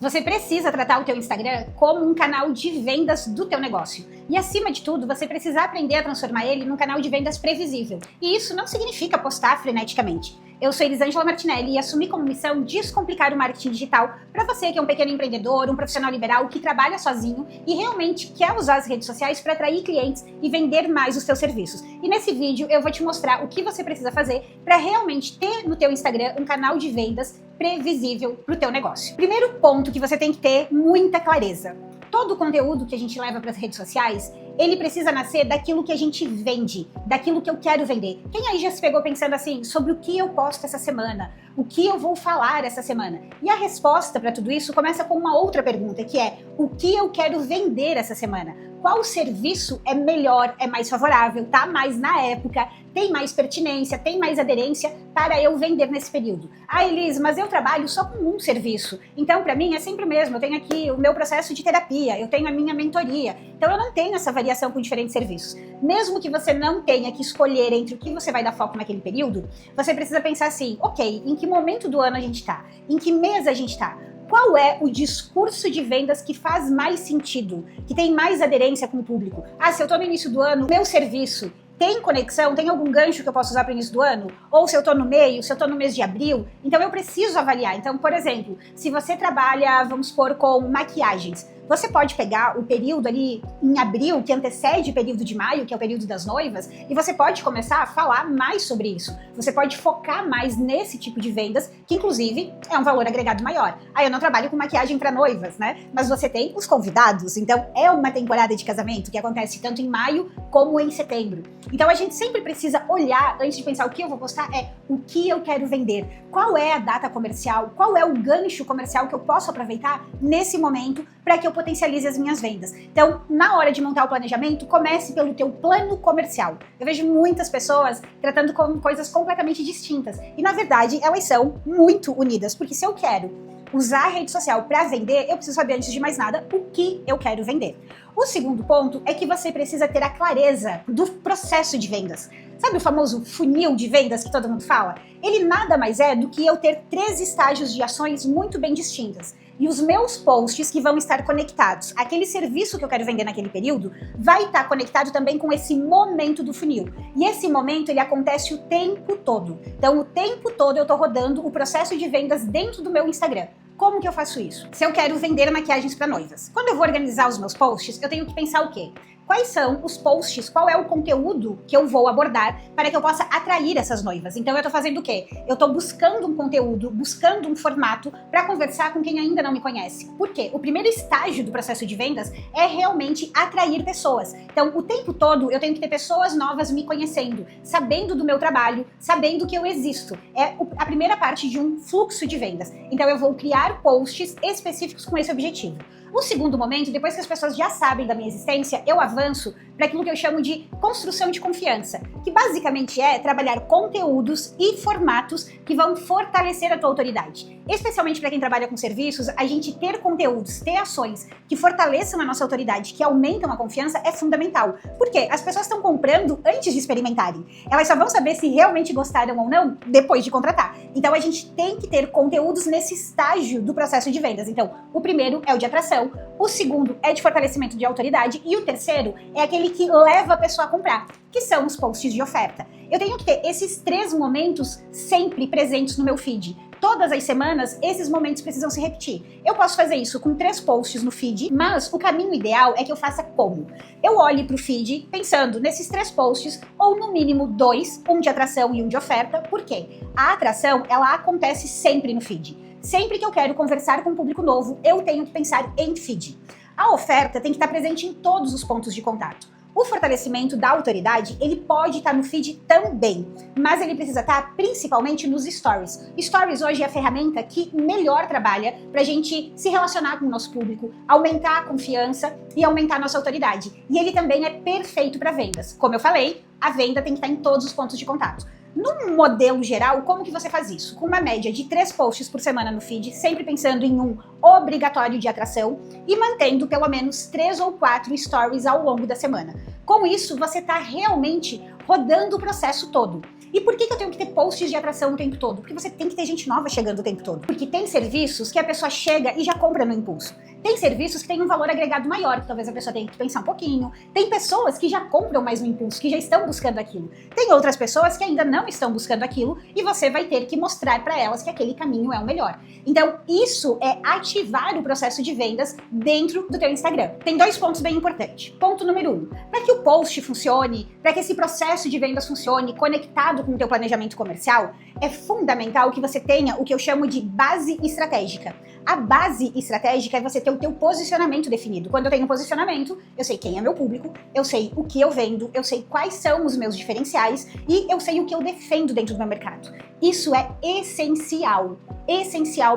Você precisa tratar o teu Instagram como um canal de vendas do teu negócio. E acima de tudo, você precisa aprender a transformar ele num canal de vendas previsível. E isso não significa postar freneticamente. Eu sou Elisângela Martinelli e assumi como missão descomplicar o marketing digital para você que é um pequeno empreendedor, um profissional liberal que trabalha sozinho e realmente quer usar as redes sociais para atrair clientes e vender mais os seus serviços. E nesse vídeo eu vou te mostrar o que você precisa fazer para realmente ter no teu Instagram um canal de vendas previsível para o teu negócio. Primeiro ponto que você tem que ter muita clareza. Todo o conteúdo que a gente leva para as redes sociais, ele precisa nascer daquilo que a gente vende, daquilo que eu quero vender. Quem aí já se pegou pensando assim, sobre o que eu posto essa semana? O que eu vou falar essa semana? E a resposta para tudo isso começa com uma outra pergunta, que é, o que eu quero vender essa semana? Qual serviço é melhor, é mais favorável, tá mais na época, tem mais pertinência, tem mais aderência para eu vender nesse período? Ah, Elis, mas eu trabalho só com um serviço, então para mim é sempre o mesmo, eu tenho aqui o meu processo de terapia, eu tenho a minha mentoria, então eu não tenho essa variação com diferentes serviços. Mesmo que você não tenha que escolher entre o que você vai dar foco naquele período, você precisa pensar assim, ok, em que momento do ano a gente está? Em que mês a gente está? Qual é o discurso de vendas que faz mais sentido, que tem mais aderência com o público? Ah, se eu estou no início do ano, meu serviço tem conexão, tem algum gancho que eu posso usar para o início do ano? Ou se eu estou no meio, se eu estou no mês de abril? Então eu preciso avaliar. Então, por exemplo, se você trabalha, vamos supor, com maquiagens, você pode pegar o período ali em abril, que antecede o período de maio, que é o período das noivas, e você pode começar a falar mais sobre isso. Você pode focar mais nesse tipo de vendas, que inclusive é um valor agregado maior. Ah, eu não trabalho com maquiagem para noivas, né? Mas você tem os convidados, então é uma temporada de casamento que acontece tanto em maio como em setembro. Então a gente sempre precisa olhar, antes de pensar o que eu vou postar, é o que eu quero vender. Qual é a data comercial? Qual é o gancho comercial que eu posso aproveitar nesse momento para que eu potencialize as minhas vendas? Então, na hora de montar o planejamento, comece pelo teu plano comercial. Eu vejo muitas pessoas tratando com coisas completamente distintas. E, na verdade, elas são muito unidas. Porque se eu quero usar a rede social para vender, eu preciso saber, antes de mais nada, o que eu quero vender. O segundo ponto é que você precisa ter a clareza do processo de vendas. Sabe o famoso funil de vendas que todo mundo fala? Ele nada mais é do que eu ter 3 estágios de ações muito bem distintas. E os meus posts que vão estar conectados, aquele serviço que eu quero vender naquele período, vai estar conectado também com esse momento do funil. E esse momento, ele acontece o tempo todo. Então, o tempo todo eu estou rodando o processo de vendas dentro do meu Instagram. Como que eu faço isso? Se eu quero vender maquiagens para noivas, quando eu vou organizar os meus posts, eu tenho que pensar o quê? Quais são os posts, qual é o conteúdo que eu vou abordar para que eu possa atrair essas noivas? Então eu tô fazendo o quê? Eu tô buscando um conteúdo, buscando um formato para conversar com quem ainda não me conhece. Por quê? O primeiro estágio do processo de vendas é realmente atrair pessoas. Então o tempo todo eu tenho que ter pessoas novas me conhecendo, sabendo do meu trabalho, sabendo que eu existo. É a primeira parte de um fluxo de vendas. Então eu vou criar posts específicos com esse objetivo. O segundo momento, depois que as pessoas já sabem da minha existência, eu avanço para aquilo que eu chamo de construção de confiança, que basicamente é trabalhar conteúdos e formatos que vão fortalecer a tua autoridade. Especialmente para quem trabalha com serviços, a gente ter conteúdos, ter ações que fortaleçam a nossa autoridade, que aumentam a confiança, é fundamental. Por quê? As pessoas estão comprando antes de experimentarem. Elas só vão saber se realmente gostaram ou não depois de contratar. Então a gente tem que ter conteúdos nesse estágio do processo de vendas. Então, o primeiro é o de atração, o segundo é de fortalecimento de autoridade e o terceiro é aquele que leva a pessoa a comprar, que são os posts de oferta. Eu tenho que ter esses 3 momentos sempre presentes no meu feed. Todas as semanas, esses momentos precisam se repetir. Eu posso fazer isso com 3 posts no feed, mas o caminho ideal é que eu faça como? Eu olhe para o feed pensando nesses 3 posts, ou no mínimo 2, um de atração e um de oferta. Por quê? A atração, ela acontece sempre no feed. Sempre que eu quero conversar com um público novo, eu tenho que pensar em feed. A oferta tem que estar presente em todos os pontos de contato. O fortalecimento da autoridade, ele pode estar no feed também, mas ele precisa estar principalmente nos stories. Stories hoje é a ferramenta que melhor trabalha para a gente se relacionar com o nosso público, aumentar a confiança e aumentar a nossa autoridade. E ele também é perfeito para vendas. Como eu falei, a venda tem que estar em todos os pontos de contato. No modelo geral, como que você faz isso? Com uma média de 3 posts por semana no feed, sempre pensando em um obrigatório de atração e mantendo pelo menos 3 ou 4 stories ao longo da semana. Com isso, você está realmente rodando o processo todo. E por que eu tenho que ter posts de atração o tempo todo? Porque você tem que ter gente nova chegando o tempo todo. Porque tem serviços que a pessoa chega e já compra no impulso. Tem serviços que têm um valor agregado maior, que talvez a pessoa tenha que pensar um pouquinho. Tem pessoas que já compram mais no impulso, que já estão buscando aquilo. Tem outras pessoas que ainda não estão buscando aquilo e você vai ter que mostrar para elas que aquele caminho é o melhor. Então, isso é ativar o processo de vendas dentro do teu Instagram. Tem 2 pontos bem importantes. Ponto número 1. Para que o post funcione, para que esse processo de vendas funcione conectado com o teu planejamento comercial, é fundamental que você tenha o que eu chamo de base estratégica. A base estratégica é você ter o teu posicionamento definido. Quando eu tenho um posicionamento, eu sei quem é meu público, eu sei o que eu vendo, eu sei quais são os meus diferenciais e eu sei o que eu defendo dentro do meu mercado. Isso é essencial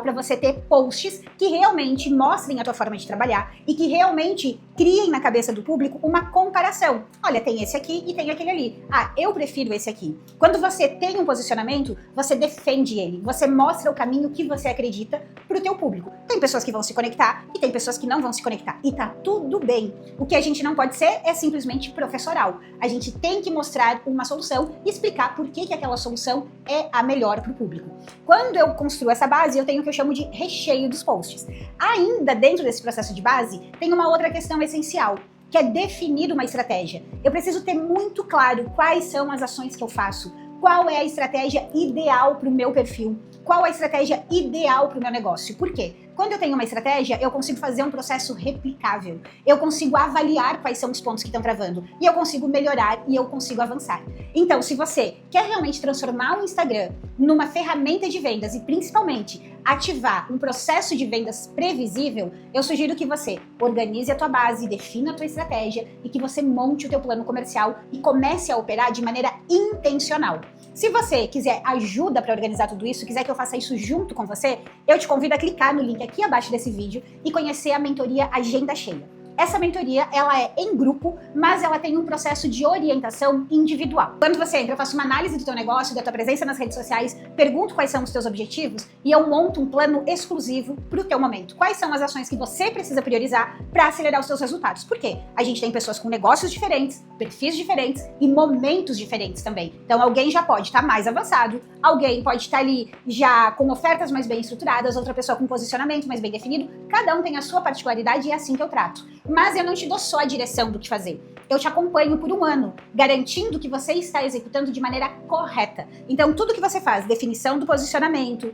para você ter posts que realmente mostrem a tua forma de trabalhar e que realmente criem na cabeça do público uma comparação. Olha, tem esse aqui e tem aquele ali. Ah, eu prefiro esse aqui. Quando você tem um posicionamento, você defende ele, você mostra o caminho que você acredita pro teu público. Tem pessoas que vão se conectar e tem pessoas que não vão se conectar. E tá tudo bem. O que a gente não pode ser é simplesmente professoral. A gente tem que mostrar uma solução e explicar por que aquela solução é a melhor pro público. Quando eu construo essa base, eu tenho o que eu chamo de recheio dos posts. Ainda dentro desse processo de base, tem uma outra questão essencial, que é definir uma estratégia. Eu preciso ter muito claro quais são as ações que eu faço, qual é a estratégia ideal para o meu perfil, qual a estratégia ideal para o meu negócio. Por quê? Quando eu tenho uma estratégia, eu consigo fazer um processo replicável. Eu consigo avaliar quais são os pontos que estão travando. E eu consigo melhorar e eu consigo avançar. Então, se você quer realmente transformar o Instagram numa ferramenta de vendas e principalmente ativar um processo de vendas previsível, eu sugiro que você organize a tua base, defina a tua estratégia e que você monte o teu plano comercial e comece a operar de maneira intencional. Se você quiser ajuda para organizar tudo isso, quiser que eu faça isso junto com você, eu te convido a clicar no link aqui abaixo desse vídeo e conhecer a mentoria Agenda Cheia. Essa mentoria, ela é em grupo, mas ela tem um processo de orientação individual. Quando você entra, eu faço uma análise do teu negócio, da tua presença nas redes sociais, pergunto quais são os teus objetivos e eu monto um plano exclusivo para o teu momento. Quais são as ações que você precisa priorizar para acelerar os seus resultados? Por quê? A gente tem pessoas com negócios diferentes, perfis diferentes e momentos diferentes também. Então alguém já pode estar mais avançado, alguém pode estar ali já com ofertas mais bem estruturadas, outra pessoa com posicionamento mais bem definido. Cada um tem a sua particularidade e é assim que eu trato. Mas eu não te dou só a direção do que fazer. Eu te acompanho por um ano, garantindo que você está executando de maneira correta. Então, tudo que você faz, definição do posicionamento,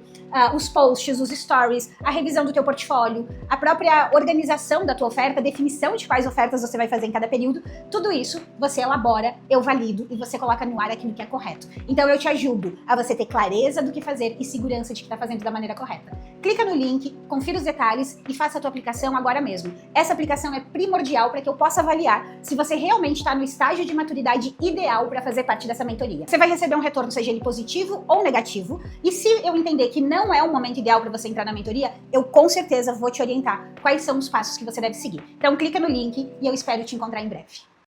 os posts, os stories, a revisão do teu portfólio, a própria organização da tua oferta, definição de quais ofertas você vai fazer em cada período, tudo isso você elabora, eu valido e você coloca no ar aquilo que é correto. Então, eu te ajudo a você ter clareza do que fazer e segurança de que está fazendo da maneira correta. Clica no link, confira os detalhes e faça a tua aplicação agora mesmo. Essa aplicação é primordial para que eu possa avaliar se você realmente está no estágio de maturidade ideal para fazer parte dessa mentoria. Você vai receber um retorno, seja ele positivo ou negativo, e se eu entender que não é o momento ideal para você entrar na mentoria, eu com certeza vou te orientar quais são os passos que você deve seguir. Então clica no link e eu espero te encontrar em breve.